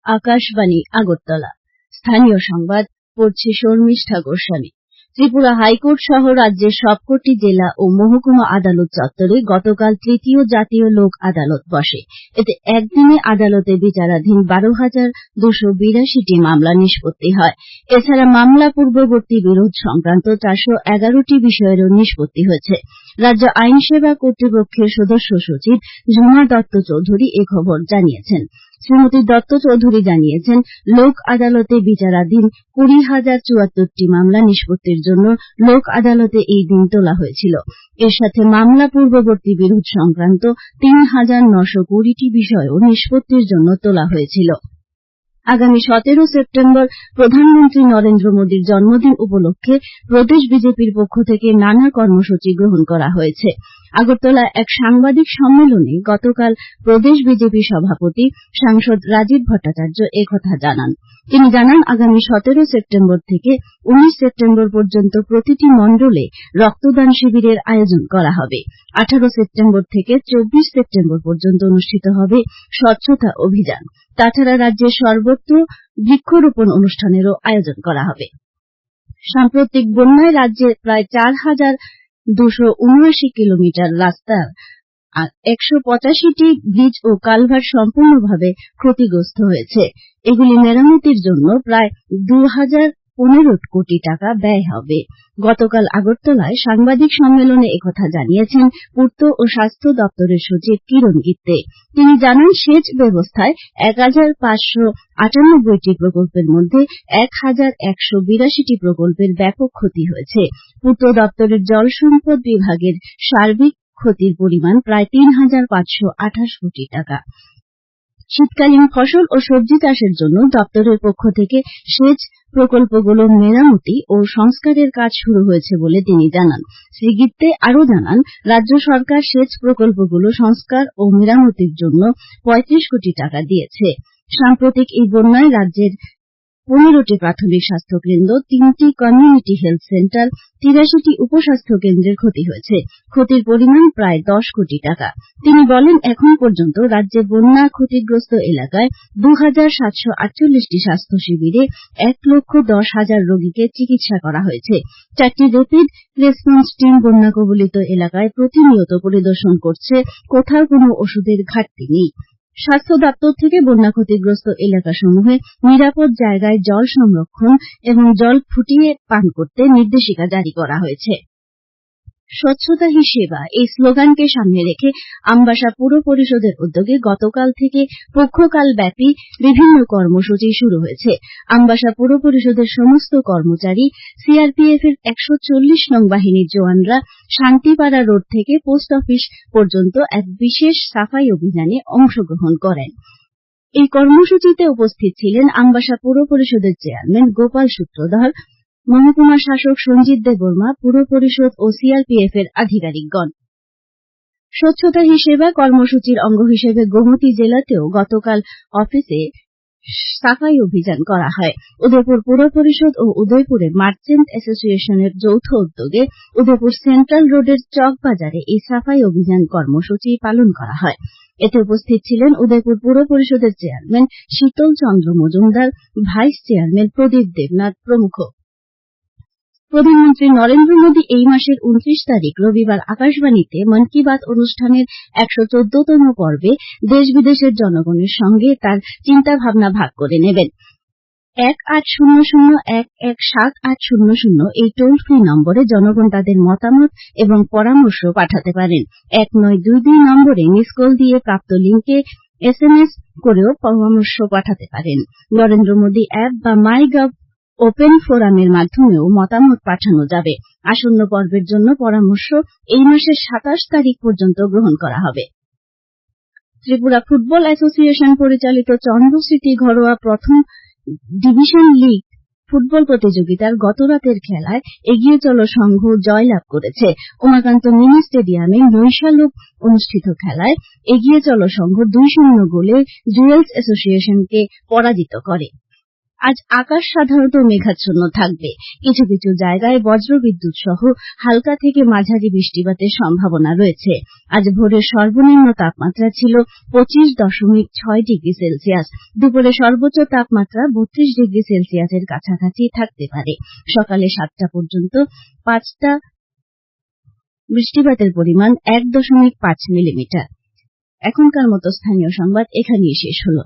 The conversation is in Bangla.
আকাশবাণী আগরতলা। স্থানীয় সংবাদ পড়ছে শর্মিষ্ঠা গোস্বামী। ত্রিপুরা হাইকোর্ট সহ রাজ্যের সবকটি জেলা ও মহকুমা আদালত চত্বরে গতকাল তৃতীয় জাতীয় লোক আদালত বসে। এতে একদিনে আদালতে বিচারাধীন 12,282টি মামলা নিষ্পত্তি হয়। এছাড়া মামলা পূর্ববর্তী বিরোধ সংক্রান্ত 411টি বিষয়েরও নিষ্পত্তি হয়েছে। রাজ্য আইন সেবা কর্তৃপক্ষের সদস্য সচিব ঝুমা দত্ত চৌধুরী এ খবর জানিয়েছেন। শ্রীমতী দত্ত চৌধুরী জানিয়েছেন, লোক আদালতে বিচারাধীন 20,074টি মামলা নিষ্পত্তির জন্য লোক আদালতে এই দিন তোলা হয়েছিল। এর সাথে মামলা পূর্ববর্তী বিরোধ সংক্রান্ত 3,920টি বিষয়ও নিষ্পত্তির জন্য তোলা হয়েছিল। আগামী 17 সেপ্টেম্বর প্রধানমন্ত্রী নরেন্দ্র মোদীর জন্মদিন উপলক্ষে প্রদেশ বিজেপির পক্ষ থেকে নানা কর্মসূচি গ্রহণ করা হয়েছে। আগরতলায় এক সাংবাদিক সম্মেলনে গতকাল প্রদেশ বিজেপি সভাপতি সাংসদ রাজীব ভট্টাচার্য একথা জানান। তিনি জানান, আগামী 17 সেপ্টেম্বর থেকে 19 সেপ্টেম্বর পর্যন্ত প্রতিটি মণ্ডলে রক্তদান শিবিরের আয়োজন করা হবে। 18 সেপ্টেম্বর থেকে 24 সেপ্টেম্বর পর্যন্ত অনুষ্ঠিত হবে স্বচ্ছতা অভিযান। তাছাড়া রাজ্যের সর্বত্র বৃক্ষরোপণ অনুষ্ঠানেরও আয়োজন করা হবে। সাম্প্রতিক বন্যায় রাজ্যের প্রায় 4,279 কিলোমিটার রাস্তার 185টি ব্রিজ ও কালভার্ট সম্পূর্ণভাবে ক্ষতিগ্রস্ত হয়েছে। এগুলি মেরামতির জন্য প্রায় 2,015 কোটি টাকা ব্যয় হবে। গতকাল আগরতলায় সাংবাদিক সম্মেলনে একথা জানিয়েছেন পূর্ত ও স্বাস্থ্য দপ্তরের সচিব কিরণ গিত্তে। তিনি জানান, সেচ ব্যবস্থায় 1,598টি প্রকল্পের মধ্যে 1,182টি প্রকল্পের ব্যাপক ক্ষতি হয়েছে। পূর্ত দপ্তরের জল সম্পদ বিভাগের সার্বিক ক্ষতির পরিমাণ প্রায় 3,528 কোটি টাকা। শীতকালীন ফসল ও সবজি চাষের জন্য দপ্তরের পক্ষ থেকে সেচ প্রকল্পগুলোর মেরামতি ও সংস্কারের কাজ শুরু হয়েছে বলে তিনি জানান। শ্রী গিত্তে আরও জানান, রাজ্য সরকার সেচ প্রকল্পগুলো সংস্কার ও মেরামতির জন্য 35 কোটি টাকা দিয়েছে। সাম্প্রতিক এই বন্যায় রাজ্যের 15টি প্রাথমিক স্বাস্থ্য কেন্দ্র, 3টি কমিউনিটি হেলথ সেন্টার, 83টি উপস্বাস্থ্য কেন্দ্রের ক্ষতি হয়েছে। ক্ষতির পরিমাণ প্রায় 10 কোটি টাকা। তিনি বলেন, এখন পর্যন্ত রাজ্যে বন্যা ক্ষতিগ্রস্ত এলাকায় 2,748টি স্বাস্থ্য শিবিরে 1,10,000 রোগীকে চিকিৎসা করা হয়েছে। 4টি র্যাপিড রেসপন্স টিম বন্যা কবলিত এলাকায় প্রতিনিয়ত পরিদর্শন করছে, কোথাও কোনো ওষুধের ঘাটতি নেই। স্বাস্থ্য দপ্তর থেকে বন্যা ক্ষতিগ্রস্ত এলাকাসমূহে নিরাপদ জায়গায় জল সংরক্ষণ এবং জল ফুটিয়ে পান করতে নির্দেশিকা জারি করা হয়েছে। স্বচ্ছতা হি সেবা এই স্লোগানকে সামনে রেখে আমবাসা পুর পরিষদের উদ্যোগে গতকাল থেকে পক্ষকালব্যাপী বিভিন্ন কর্মসূচি শুরু হয়েছে। আমবাসা পুর পরিষদের সমস্ত কর্মচারী, সিআরপিএফ এর 140 নং বাহিনীর জওয়ানরা শান্তিপাড়া রোড থেকে পোস্ট অফিস পর্যন্ত এক বিশেষ সাফাই অভিযানে অংশগ্রহণ করেন। এই কর্মসূচিতে উপস্থিত ছিলেন আমবাসা পুর পরিষদের চেয়ারম্যান গোপাল সূত্রধর, মহকুমা শাসক সঞ্জিত দেববর্মা, পুর পরিষদ ও সিআরপিএফ এর আধিকারিকগণ। স্বচ্ছতা হি সেবা কর্মসূচির অঙ্গ হিসেবে গোমতী জেলাতেও গতকাল অফিসে সাফাই অভিযান করা হয়। উদয়পুর পুর পরিষদ ও উদয়পুরে মার্চেন্ট অ্যাসোসিয়েশনের যৌথ উদ্যোগে উদয়পুর সেন্ট্রাল রোডের চক বাজারে এই সাফাই অভিযান কর্মসূচি পালন করা হয়। এতে উপস্থিত ছিলেন উদয়পুর পুর পরিষদের চেয়ারম্যান শীতল চন্দ্র মজুমদার, ভাইস চেয়ারম্যান প্রদীপ দেবনাথ প্রমুখ। প্রধানমন্ত্রী নরেন্দ্র মোদী এই মাসের 29 তারিখ রবিবার আকাশবাণীতে মন কি বাত অনুষ্ঠানের 114তম পর্বে দেশ বিদেশের জনগণের সঙ্গে তার চিন্তাভাবনা ভাগ করে নেবেন। 1800117800 এই টোল ফ্রি নম্বরে জনগণ তাদের মতামত এবং পরামর্শ পাঠাতে পারেন। 1922 নম্বরে মিস কল দিয়ে প্রাপ্ত লিঙ্কে SMS করেও পরামর্শ পাঠাতে পারেন। নরেন্দ্র মোদী অ্যাপ বা মাই গভ ওপেন ফোরামের মাধ্যমেও মতামত পাঠানো যাবে। আসন্ন পর্বের জন্য পরামর্শ এই মাসের 27 তারিখ পর্যন্ত গ্রহণ করা হবে। ত্রিপুরা ফুটবল অ্যাসোসিয়েশন পরিচালিত চন্দ্রস্মৃতি ঘরোয়া প্রথম ডিভিশন লীগ ফুটবল প্রতিযোগিতার গতরাতের খেলায় এগিয়ে চলো সংঘ জয়লাভ করেছে। উমাকান্ত মিনি স্টেডিয়ামে নৈশালুক অনুষ্ঠিত খেলায় এগিয়ে চলো সংঘ 2-0 গোলে জুয়েলস অ্যাসোসিয়েশনকে পরাজিত করে। আজ আকাশ সাধারণত মেঘাচ্ছন্ন থাকবে। কিছু কিছু জায়গায় বজ্রবিদ্যুৎ সহ হালকা থেকে মাঝারি বৃষ্টিপাতের সম্ভাবনা রয়েছে। আজ ভোরের সর্বনিম্ন তাপমাত্রা ছিল 25.6 ডিগ্রি সেলসিয়াস। দুপুরে সর্বোচ্চ তাপমাত্রা 32 ডিগ্রি সেলসিয়াসের কাছাকাছি থাকতে পারে। সকালে 7টা পর্যন্ত 5টা বৃষ্টিপাতের পরিমাণ 1.5 মিলিমিটার। এখনকার মতো স্থানীয় সংবাদ এখানেই শেষ হলো।